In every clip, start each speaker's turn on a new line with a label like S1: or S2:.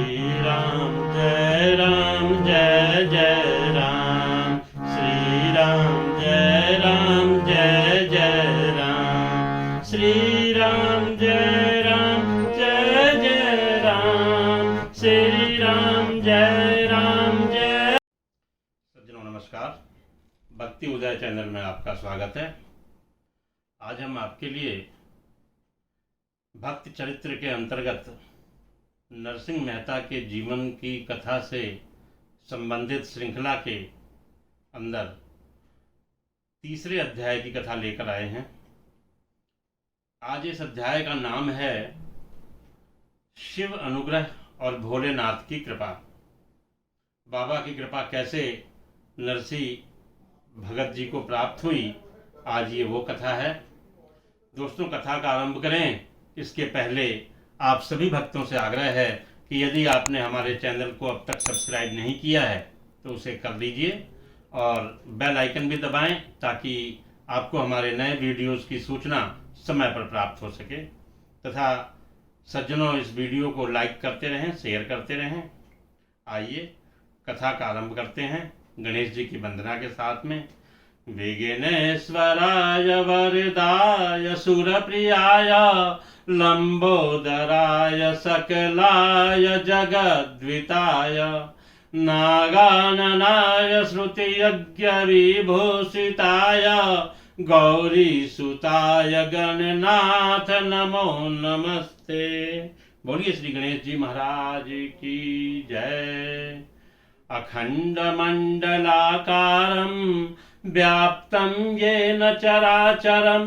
S1: राम जय जय राम, श्री राम जय जय राम, श्री राम जय जय राम, श्री राम जय। सज्जनों नमस्कार, भक्ति उदय चैनल में आपका स्वागत है। आज हम आपके लिए भक्त चरित्र के अंतर्गत नरसिंह मेहता के जीवन की कथा से संबंधित श्रृंखला के अंदर तीसरे अध्याय की कथा लेकर आए हैं। आज इस अध्याय का नाम है शिव अनुग्रह और भोलेनाथ की कृपा। बाबा की कृपा कैसे नरसिंह भगत जी को प्राप्त हुई, आज ये वो कथा है। दोस्तों, कथा का आरंभ करें इसके पहले आप सभी भक्तों से आग्रह है कि यदि आपने हमारे चैनल को अब तक सब्सक्राइब नहीं किया है तो उसे कर लीजिए और बेल आइकन भी दबाएं ताकि आपको हमारे नए वीडियोस की सूचना समय पर प्राप्त हो सके। तथा सज्जनों, इस वीडियो को लाइक करते रहें, शेयर करते रहें। आइए कथा का आरंभ करते हैं गणेश जी की वंदना के साथ में। विघ्नेश्वराय वरदाय सुरप्रियाय लंबोदराय सकलाय जगद्विताय नागाननाय श्रुतियज्ञ विभूषिताय गौरीसुताय गणनाथ नमो नमस्ते। बोलिए श्री गणेश जी महाराज की जय। अखंड मंडलाकारं व्याप्तं येन चराचरं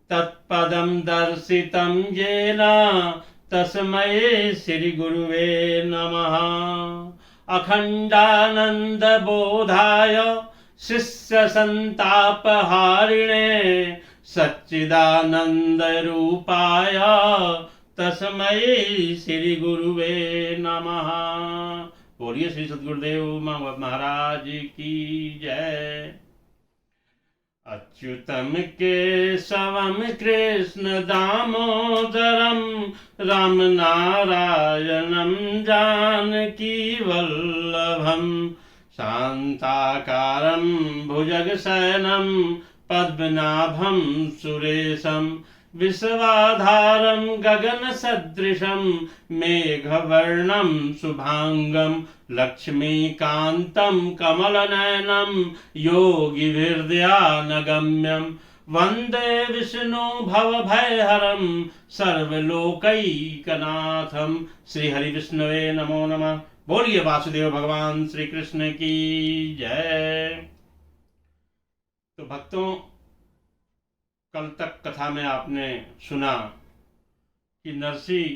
S1: तत्पदं दर्शितं येन तस्मै श्री गुरुवे नमः। अखंडानंद बोधाय शिष्य संतापहारिणे सच्चिदानंद रूपाय तस्मै श्री गुरुवे नमः। बोलिए श्री सद्गुरुदेव महाराज की जय। अच्युतम केशवम कृष्ण दामोदरम राम नारायणम जानकी वल्लभम शांताकारं भुजगशयनं पद्मनाभं सुरेशं विश्वाधारं गगनसदृशं मेघवर्णं शुभांगं लक्ष्मीकान्तं कमलनयनं योगिभिर्ध्यानगम्यं वन्दे विष्णु भवभयहरं सर्वलोकैकनाथं। श्री हरि विष्णवे नमो नमः। बोलिए वासुदेव भगवान श्री कृष्ण की जय। तो भक्तों, कल तक कथा में आपने सुना कि नरसिंह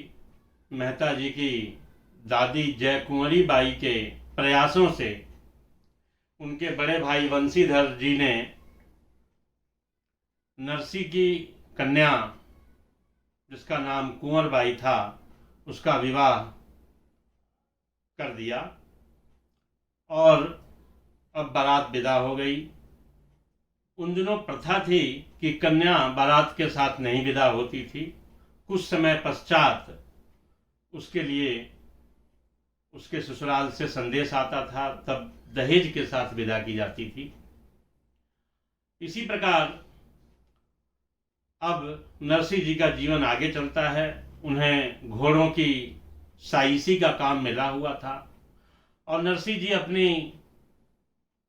S1: मेहता जी की दादी जय कुंवरी बाई के प्रयासों से उनके बड़े भाई वंशीधर जी ने नरसिंह की कन्या, जिसका नाम कुंवर बाई था, उसका विवाह कर दिया और अब बारात विदा हो गई। उन दिनों प्रथा थी कि कन्या बारात के साथ नहीं विदा होती थी। कुछ समय पश्चात उसके लिए उसके ससुराल से संदेश आता था, तब दहेज के साथ विदा की जाती थी। इसी प्रकार अब नरसिंह जी का जीवन आगे चलता है। उन्हें घोड़ों की साइसी का काम मिला हुआ था और नरसिंह जी अपनी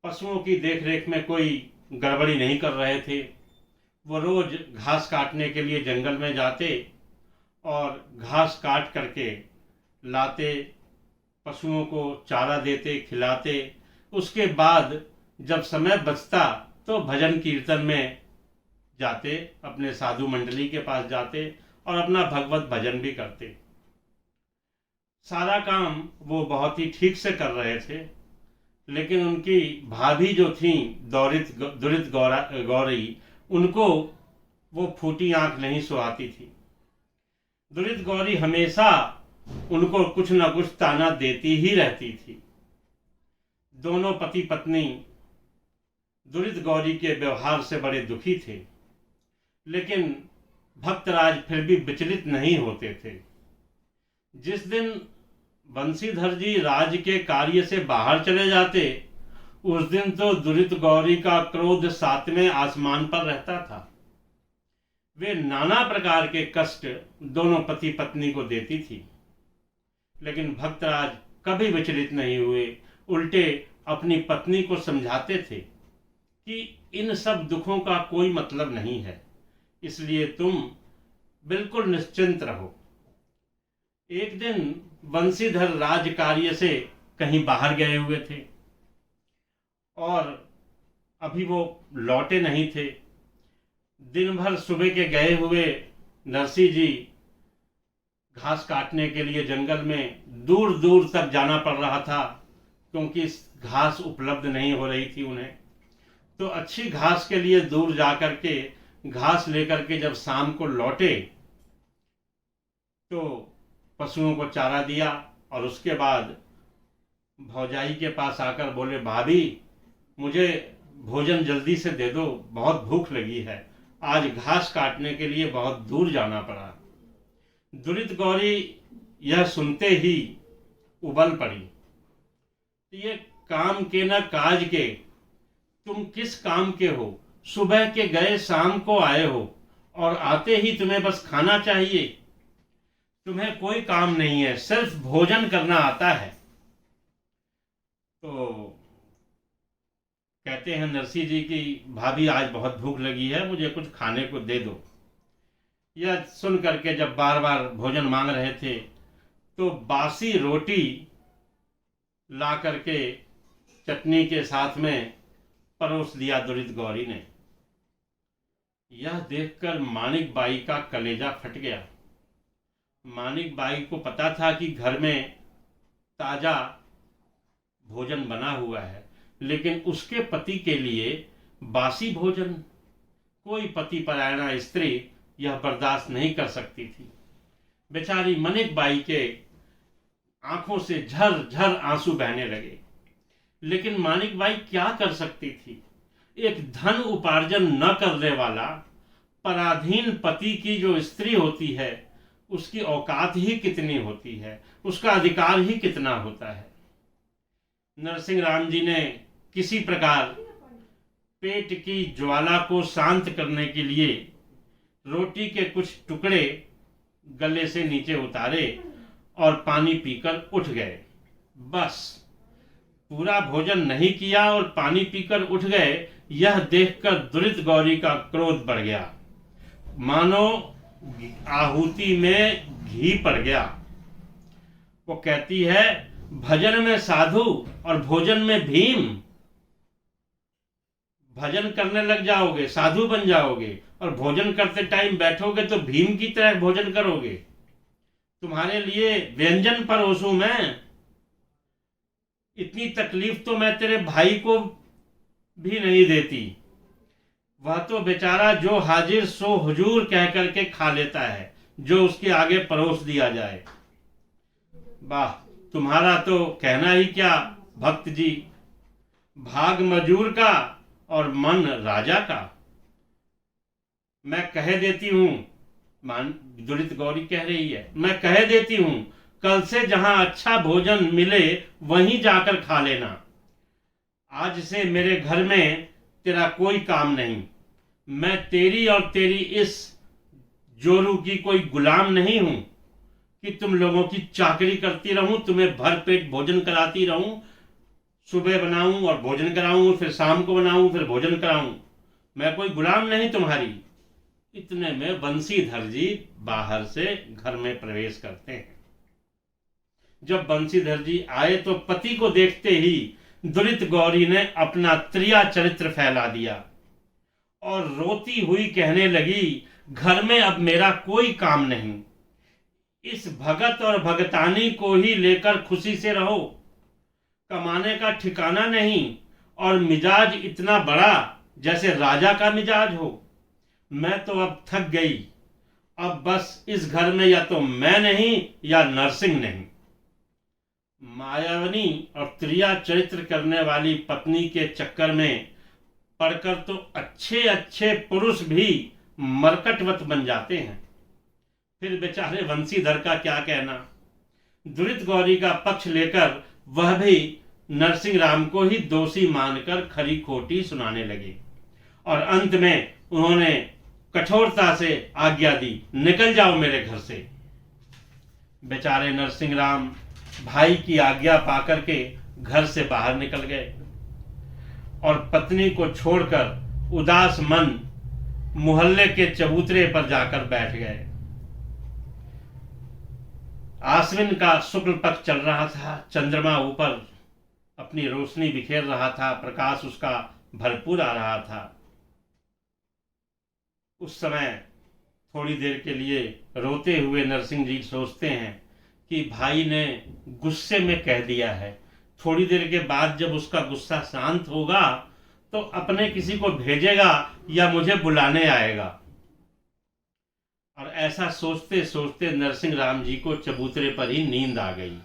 S1: पशुओं की देखरेख में कोई गड़बड़ी नहीं कर रहे थे। वो रोज घास काटने के लिए जंगल में जाते और घास काट करके लाते, पशुओं को चारा देते, खिलाते। उसके बाद जब समय बचता तो भजन कीर्तन में जाते, अपने साधु मंडली के पास जाते और अपना भगवत भजन भी करते। सारा काम वो बहुत ही ठीक से कर रहे थे, लेकिन उनकी भाभी जो थी दुरित गौरी, उनको वो फूटी आंख नहीं सुहाती थी। दुरित गौरी हमेशा उनको कुछ न कुछ ताना देती ही रहती थी। दोनों पति पत्नी दुरित गौरी के व्यवहार से बड़े दुखी थे, लेकिन भक्तराज फिर भी विचलित नहीं होते थे। जिस दिन बंसीधर जी राज्य के कार्य से बाहर चले जाते, उस दिन तो दुरित गौरी का क्रोध सातवें आसमान पर रहता था। वे नाना प्रकार के कष्ट दोनों पति पत्नी को देती थी, लेकिन भक्तराज कभी विचलित नहीं हुए। उल्टे अपनी पत्नी को समझाते थे कि इन सब दुखों का कोई मतलब नहीं है, इसलिए तुम बिल्कुल निश्चिंत रहो। एक दिन बंसीधर राज कार्य से कहीं बाहर गए हुए थे और अभी वो लौटे नहीं थे। दिन भर सुबह के गए हुए नरसिंह जी घास काटने के लिए जंगल में दूर दूर तक जाना पड़ रहा था, क्योंकि घास उपलब्ध नहीं हो रही थी उन्हें। तो अच्छी घास के लिए दूर जा कर के घास लेकर के जब शाम को लौटे तो पशुओं को चारा दिया और उसके बाद भौजाई के पास आकर बोले, भाभी मुझे भोजन जल्दी से दे दो, बहुत भूख लगी है, आज घास काटने के लिए बहुत दूर जाना पड़ा। दुरित गौरी यह सुनते ही उबल पड़ी, ये काम के न काज के, तुम किस काम के हो? सुबह के गए शाम को आए हो और आते ही तुम्हें बस खाना चाहिए, तुम्हें कोई काम नहीं है, सिर्फ भोजन करना आता है। तो कहते हैं नरसिंह जी की भाभी आज बहुत भूख लगी है, मुझे कुछ खाने को दे दो। यह सुन करके जब बार बार भोजन मांग रहे थे तो बासी रोटी ला करके चटनी के साथ में परोस दिया दुरित गौरी ने। यह देखकर मानिक बाई का कलेजा फट गया। मानिक बाई को पता था कि घर में ताजा भोजन बना हुआ है, लेकिन उसके पति के लिए बासी भोजन कोई पति परायणा स्त्री यह बर्दाश्त नहीं कर सकती थी। बेचारी मानिक बाई के आंखों से झर झर आंसू बहने लगे, लेकिन मानिक बाई क्या कर सकती थी? एक धन उपार्जन न करने वाला पराधीन पति की जो स्त्री होती है उसकी औकात ही कितनी होती है, उसका अधिकार ही कितना होता है। नरसिंह राम जी ने किसी प्रकार पेट की ज्वाला को शांत करने के लिए रोटी के कुछ टुकड़े गले से नीचे उतारे और पानी पीकर उठ गए। बस पूरा भोजन नहीं किया और पानी पीकर उठ गए। यह देखकर दुरित गौरी का क्रोध बढ़ गया, मानो आहुति में घी पड़ गया। वो कहती है, भजन में साधु और भोजन में भीम। भजन करने लग जाओगे साधु बन जाओगे, और भोजन करते टाइम बैठोगे तो भीम की तरह भोजन करोगे। तुम्हारे लिए व्यंजन परोसूं मैं, इतनी तकलीफ तो मैं तेरे भाई को भी नहीं देती। वह तो बेचारा जो हाजिर सो हुजूर कह करके खा लेता है, जो उसके आगे परोस दिया जाए। वाह, तुम्हारा तो कहना ही क्या भक्त जी, भाग मजूर का और मन राजा का। मैं कह देती हूं, दुरित गौरी कह रही है, मैं कह देती हूं, कल से जहां अच्छा भोजन मिले वहीं जाकर खा लेना। आज से मेरे घर में तेरा कोई काम नहीं। मैं तेरी और तेरी इस जोरू की कोई गुलाम नहीं हूं कि तुम लोगों की चाकरी करती रहूं, तुम्हें भरपेट भोजन कराती रहूं, सुबह बनाऊं और भोजन कराऊं, फिर शाम को बनाऊं, फिर भोजन कराऊं। मैं कोई गुलाम नहीं तुम्हारी। इतने में बंसीधर जी बाहर से घर में प्रवेश करते हैं। जब बंसीधर जी आए तो पति को देखते ही दुरित गौरी ने अपना त्रिया चरित्र फैला दिया और रोती हुई कहने लगी, घर में अब मेरा कोई काम नहीं। इस भगत और भगतानी को ही लेकर खुशी से रहो। कमाने का ठिकाना नहीं और मिजाज इतना बड़ा जैसे राजा का मिजाज हो। मैं तो अब थक गई। अब बस इस घर में या तो मैं नहीं या नरसिंह नहीं। मायावनी और त्रिया चरित्र करने वाली पत्नी के चक्कर में पढ़कर तो अच्छे अच्छे पुरुष भी मरकटवत बन जाते हैं। फिर बेचारे बंसीधर का क्या कहना। दुरित गौरी का पक्ष लेकर वह भी नरसिंह राम को ही दोषी मानकर खरी खोटी सुनाने लगे और अंत में उन्होंने कठोरता से आज्ञा दी, निकल जाओ मेरे घर से। बेचारे नरसिंह राम भाई की आज्ञा पाकर के घर से बाहर निकल गए और पत्नी को छोड़कर उदास मन मोहल्ले के चबूतरे पर जाकर बैठ गए। आश्विन का शुक्ल पक्ष चल रहा था, चंद्रमा ऊपर अपनी रोशनी बिखेर रहा था, प्रकाश उसका भरपूर आ रहा था। उस समय थोड़ी देर के लिए रोते हुए नरसिंह जी सोचते हैं कि भाई ने गुस्से में कह दिया है, थोड़ी देर के बाद जब उसका गुस्सा शांत होगा तो अपने किसी को भेजेगा या मुझे बुलाने आएगा। और ऐसा सोचते सोचते नरसिंह राम जी को चबूतरे पर ही नींद आ गई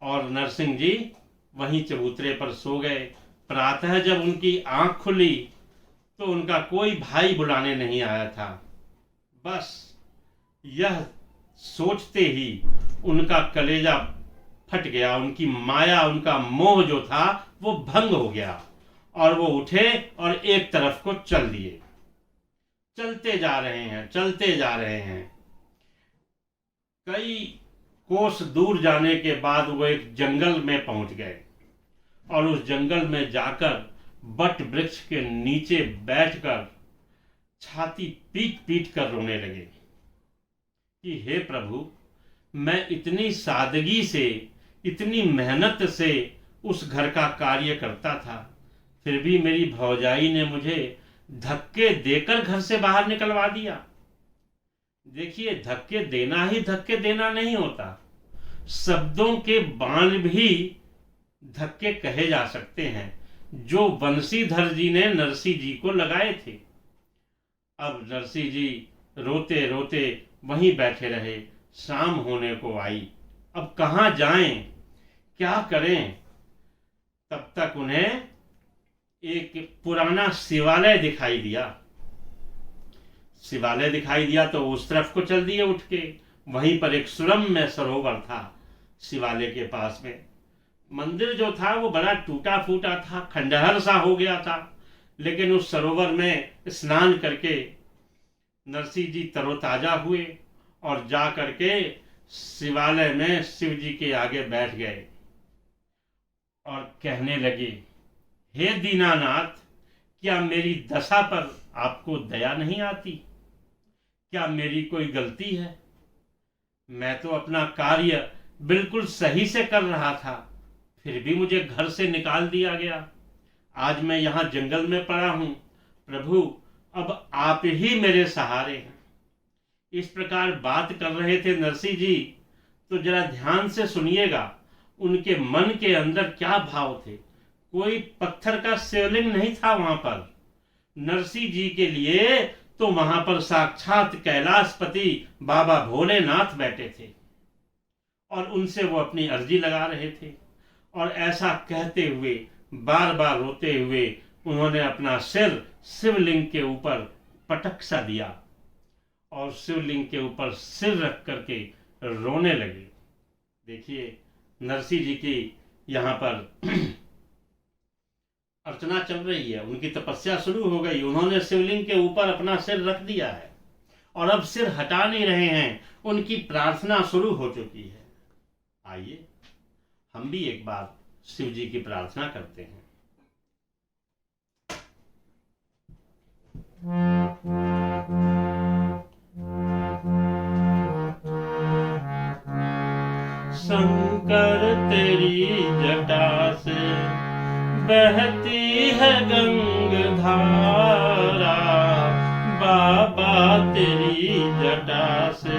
S1: और नरसिंह जी वहीं चबूतरे पर सो गए। प्रातः जब उनकी आंख खुली तो उनका कोई भाई बुलाने नहीं आया था। बस यह सोचते ही उनका कलेजा फट गया, उनकी माया, उनका मोह जो था वो भंग हो गया और वो उठे और एक तरफ को चल दिए। चलते जा रहे हैं, चलते जा रहे हैं। कई कोस दूर जाने के बाद वो एक जंगल में पहुंच गए और उस जंगल में जाकर बट वृक्ष के नीचे बैठकर छाती पीट पीट कर रोने लगे कि हे प्रभु, मैं इतनी सादगी से, इतनी मेहनत से उस घर का कार्य करता था, फिर भी मेरी भौजाई ने मुझे धक्के देकर घर से बाहर निकलवा दिया। देखिए, धक्के देना ही धक्के देना नहीं होता, शब्दों के बाण भी धक्के कहे जा सकते हैं, जो बंशीधर जी ने नरसिंह जी को लगाए थे। अब नरसिंह जी रोते रोते वहीं बैठे रहे। शाम होने को आई, अब कहाँ जाएं, क्या करें। तब तक उन्हें एक पुराना शिवालय दिखाई दिया। शिवालय दिखाई दिया तो उस तरफ को चल दिए उठ के। वहीं पर एक सुरम्य सरोवर था शिवालय के पास में। मंदिर जो था वो बड़ा टूटा फूटा था, खंडहर सा हो गया था, लेकिन उस सरोवर में स्नान करके नरसिंह जी तरोताजा हुए और जा करके शिवालय में शिव जी के आगे बैठ गए और कहने लगे, हे दीनानाथ, क्या मेरी दशा पर आपको दया नहीं आती? क्या मेरी कोई गलती है? मैं तो अपना कार्य बिल्कुल सही से कर रहा था, फिर भी मुझे घर से निकाल दिया गया। आज मैं यहाँ जंगल में पड़ा हूँ। प्रभु, अब आप ही मेरे सहारे हैं। इस प्रकार बात कर रहे थे नरसिंह जी, तो जरा ध्यान से सुनिएगा उनके मन के अंदर क्या भाव थे। कोई पत्थर का शिवलिंग नहीं था वहां पर। नरसिंह जी के लिए तो वहां पर साक्षात कैलाशपति बाबा भोलेनाथ बैठे थे और उनसे वो अपनी अर्जी लगा रहे थे। और ऐसा कहते हुए, बार बार रोते हुए, उन्होंने अपना सिर शिवलिंग के ऊपर पटक सा दिया और शिवलिंग के ऊपर सिर रख करके रोने लगे। देखिए, नरसिंह जी की यहाँ पर अर्चना चल रही है, उनकी तपस्या शुरू हो गई। उन्होंने शिवलिंग के ऊपर अपना सिर रख दिया है और अब सिर हटा नहीं रहे हैं, उनकी प्रार्थना शुरू हो चुकी है। आइए हम भी एक बार शिव जी की प्रार्थना करते हैं। शंकर तेरी जटा से बहती है गंगधारा, बाबा तेरी जटा से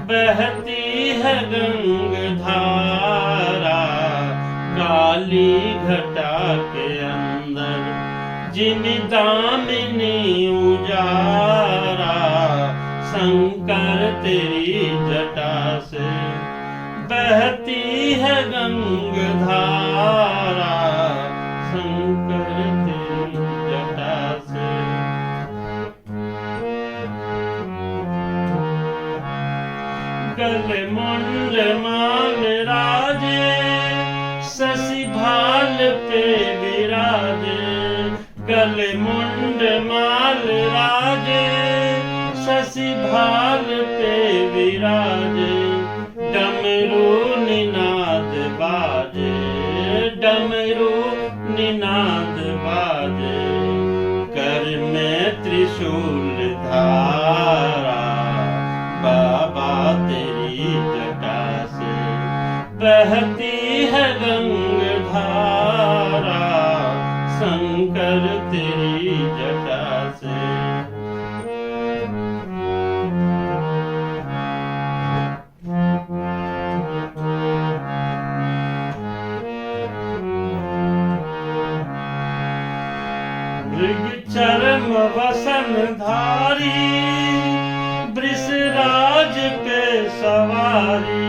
S1: बहती है गंगधारा। काली घटा के अंदर जिमी दामिनी उजारा, शंकर तेरी जटा से बहती है गंगधारा, शंकर तेरी जटा से। गले मुंड मांग कल मुंड माल राजे, शशि भाल पे विराजे, डमरू निनाद बाजे, डमरू निनाद बाजे, कर में त्रिशूल धारा, बाबा तेरी जटा से बहती है गंग धारा, शंकर तेरी जटा से। मृग चरम वसन धारी, वृषराज पे सवारी,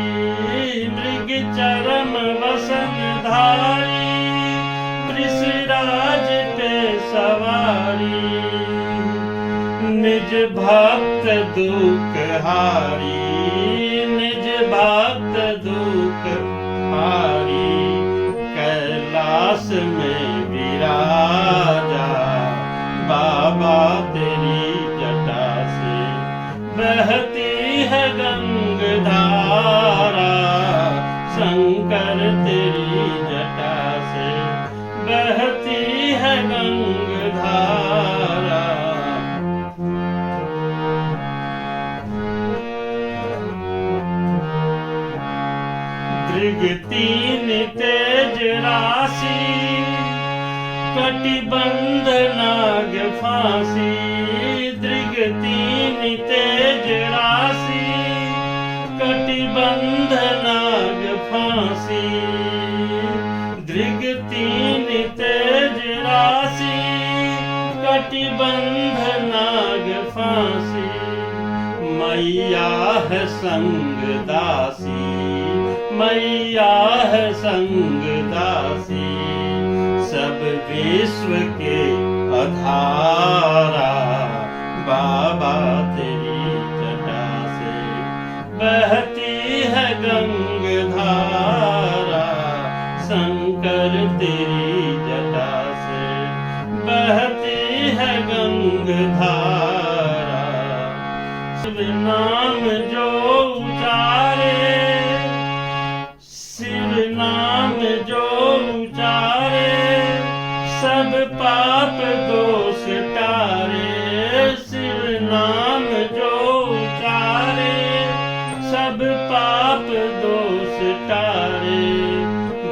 S1: मृग चरम वसन धारी, वृषराज पे सवारी, निज भक्त दुख हारी, निज भक्त दुख हारी, कैलाश में विराजा, बाबा तेरी जटा से बहती है गंग धारा, शंकर तेरी जटा से बहती है गंग धारा। दृग तीन तेज राशि, कटिबंध नाग फांसी, दृग तीन तेज राशि, कटिबंध नाग फांसी, दृग तीन तेज राशि, कटिबंध नाग फांसी, मैया है संग दासी, मैया है संग दासी, सब विश्व के आधारा, बाबा तेरी जटा से बहती है गंग धारा, शंकर तेरी जटा से बहती है गंग धारा। शिव नाम जो उचारे, शिव नाम जो उचारे, सब पाप दोष टारे, शिव नाम जो उचारे, सब पाप दोष टारे,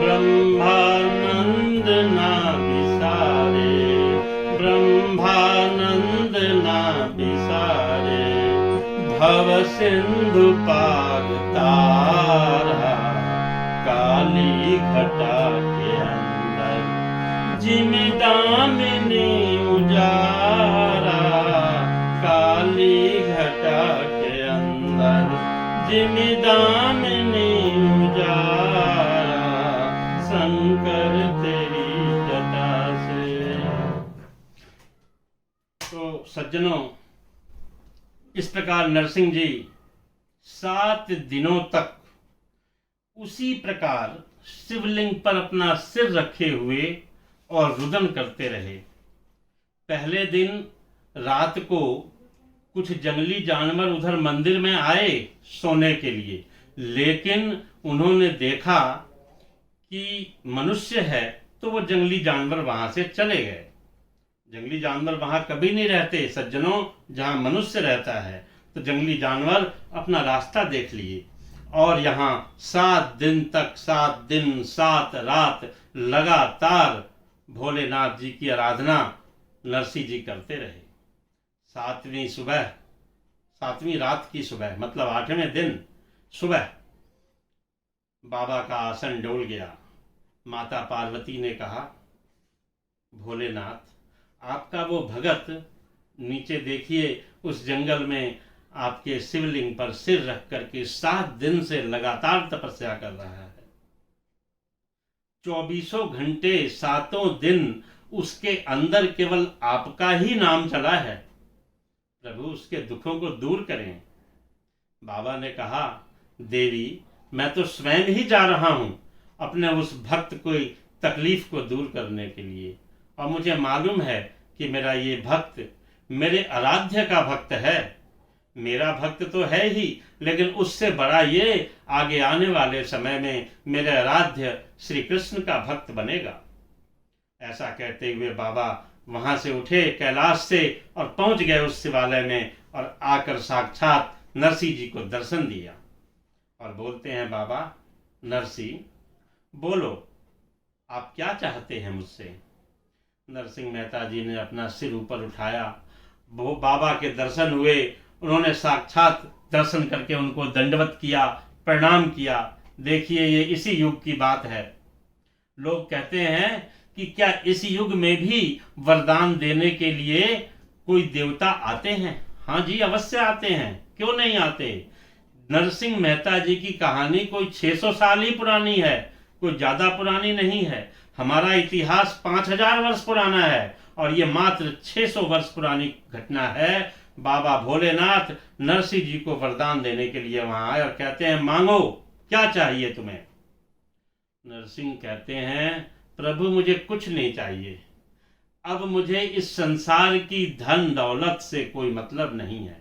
S1: ब्रह्मानंद ना बिसारे, ब्रह्मानंद ना बिसारे, भव सिंधु पार तारा, काली घटा के अंदर जिमि दामिनी उजारा, काली घटा के अंदर जिमि दामिनी उजारा, शंकर तेरी जटा से। तो सज्जनों, इस प्रकार नरसिंह जी 7 दिनों तक उसी प्रकार शिवलिंग पर अपना सिर रखे हुए और रुदन करते रहे। पहले दिन रात को कुछ जंगली जानवर उधर मंदिर में आए सोने के लिए, लेकिन उन्होंने देखा कि मनुष्य है तो वो जंगली जानवर वहां से चले गए। जंगली जानवर वहां कभी नहीं रहते सज्जनों, जहां मनुष्य रहता है तो जंगली जानवर अपना रास्ता देख लिए। और यहाँ 7 दिन तक, 7 दिन 7 रात लगातार भोलेनाथ जी की आराधना नरसिंह जी करते रहे। 7वीं रात की सुबह, मतलब 8वें दिन सुबह बाबा का आसन डोल गया। माता पार्वती ने कहा, भोलेनाथ आपका वो भगत नीचे देखिए उस जंगल में आपके शिवलिंग पर सिर रख करके 7 दिन से लगातार तपस्या कर रहा है। 24 घंटे 7 दिन उसके अंदर केवल आपका ही नाम चला है। प्रभु उसके दुखों को दूर करें। बाबा ने कहा, देवी मैं तो स्वयं ही जा रहा हूं अपने उस भक्त को तकलीफ को दूर करने के लिए, और मुझे मालूम है कि मेरा ये भक्त मेरे आराध्य का भक्त है। मेरा भक्त तो है ही, लेकिन उससे बड़ा ये आगे आने वाले समय में मेरे आराध्य श्री कृष्ण का भक्त बनेगा। ऐसा कहते हुए बाबा वहां से उठे कैलाश से और पहुंच गए उस शिवालय में, और आकर साक्षात नरसिंह जी को दर्शन दिया और बोलते हैं, बाबा नरसिंह बोलो, आप क्या चाहते हैं मुझसे। नरसिंह मेहता जी ने अपना सिर ऊपर उठाया, वो बाबा के दर्शन हुए, उन्होंने साक्षात दर्शन करके उनको दंडवत किया, प्रणाम किया। देखिए ये इसी युग की बात है। लोग कहते हैं कि क्या इस युग में भी वरदान देने के लिए कोई देवता आते हैं? हाँ जी, अवश्य आते हैं, क्यों नहीं आते। नरसिंह मेहता जी की कहानी कोई 600 साल ही पुरानी है, कोई ज्यादा पुरानी नहीं है। हमारा इतिहास 5000 वर्ष पुराना है और ये मात्र 600 वर्ष पुरानी घटना है। बाबा भोलेनाथ नरसिंह जी को वरदान देने के लिए वहां आए और कहते हैं, मांगो, क्या चाहिए तुम्हें। नरसिंह कहते हैं, प्रभु मुझे कुछ नहीं चाहिए, अब मुझे इस संसार की धन दौलत से कोई मतलब नहीं है।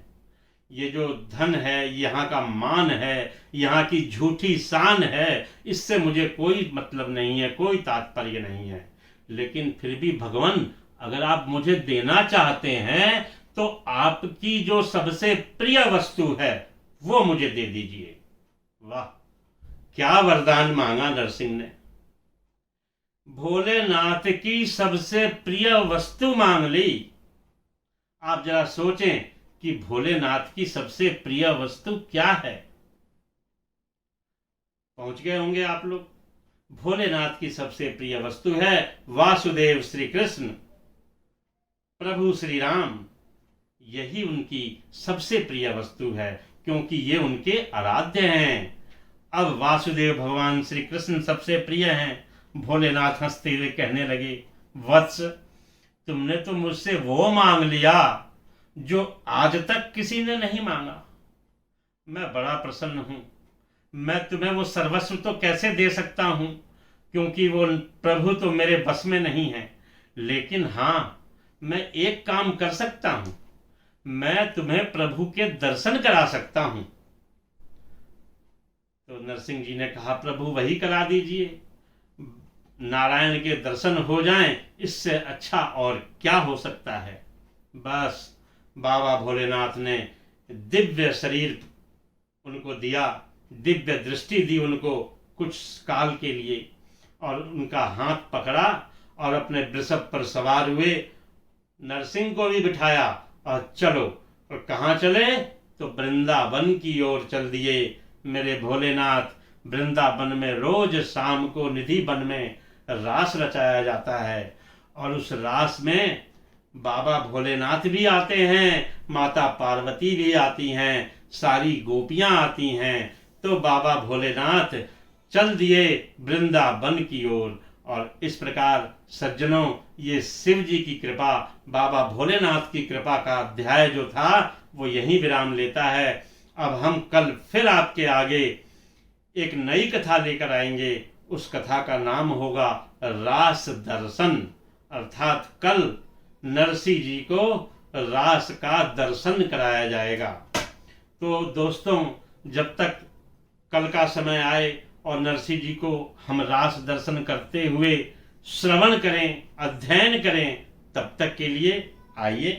S1: ये जो धन है, यहाँ का मान है, यहाँ की झूठी शान है, इससे मुझे कोई मतलब नहीं है, कोई तात्पर्य नहीं है। लेकिन फिर भी भगवान, अगर आप मुझे देना चाहते हैं तो आपकी जो सबसे प्रिय वस्तु है वो मुझे दे दीजिए। वाह, क्या वरदान मांगा नरसिंह ने। भोलेनाथ की सबसे प्रिय वस्तु मांग ली। आप जरा सोचें कि भोलेनाथ की सबसे प्रिय वस्तु क्या है। पहुंच गए होंगे आप लोग। भोलेनाथ की सबसे प्रिय वस्तु है वासुदेव श्री कृष्ण, प्रभु श्री राम। यही उनकी सबसे प्रिय वस्तु है, क्योंकि ये उनके आराध्य हैं। अब वासुदेव भगवान श्री कृष्ण सबसे प्रिय हैं। भोलेनाथ हंसते हुए कहने लगे, वत्स, तुमने तो मुझसे वो मांग लिया जो आज तक किसी ने नहीं मांगा। मैं बड़ा प्रसन्न हूं। मैं तुम्हें वो सर्वस्व तो कैसे दे सकता हूं, क्योंकि वो प्रभु तो मेरे बस में नहीं है। लेकिन हाँ, मैं एक काम कर सकता हूं, मैं तुम्हें प्रभु के दर्शन करा सकता हूं। तो नरसिंह जी ने कहा, प्रभु वही करा दीजिए। नारायण के दर्शन हो जाएं, इससे अच्छा और क्या हो सकता है। बस बाबा भोलेनाथ ने दिव्य शरीर उनको दिया, दिव्य दृष्टि दी उनको कुछ काल के लिए, और उनका हाथ पकड़ा और अपने वृषभ पर सवार हुए। नरसिंह को भी बिठाया और चलो। और कहाँ चले? तो वृंदावन की ओर चल दिए। मेरे भोलेनाथ, वृंदावन में रोज शाम को निधि वन में रास रचाया जाता है, और उस रास में बाबा भोलेनाथ भी आते हैं, माता पार्वती भी आती हैं, सारी गोपियां आती हैं। तो बाबा भोलेनाथ चल दिए वृंदावन की ओर। और इस प्रकार सज्जनों, ये शिव जी की कृपा, बाबा भोलेनाथ की कृपा का अध्याय जो था वो यहीं विराम लेता है। अब हम कल फिर आपके आगे एक नई कथा लेकर आएंगे। उस कथा का नाम होगा रास दर्शन, अर्थात कल नरसिंह जी को रास का दर्शन कराया जाएगा। तो दोस्तों, जब तक कल का समय आए और नरसिंह जी को हम रास दर्शन करते हुए श्रवण करें, अध्ययन करें, तब तक के लिए आइए।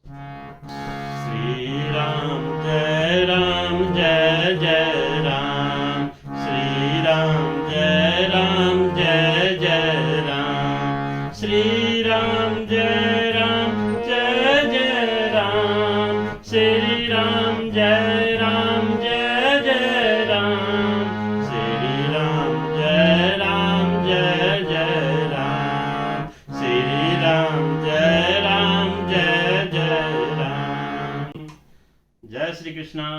S1: श्री राम जय राम जय जय राम, श्री राम जय राम जय जय राम, श्री राम जय राम जय जय राम, श्री राम जय राम जय जय राम, श्री राम जय राम जय जय राम, श्री राम जय राम जय जय राम। जय श्री कृष्णा।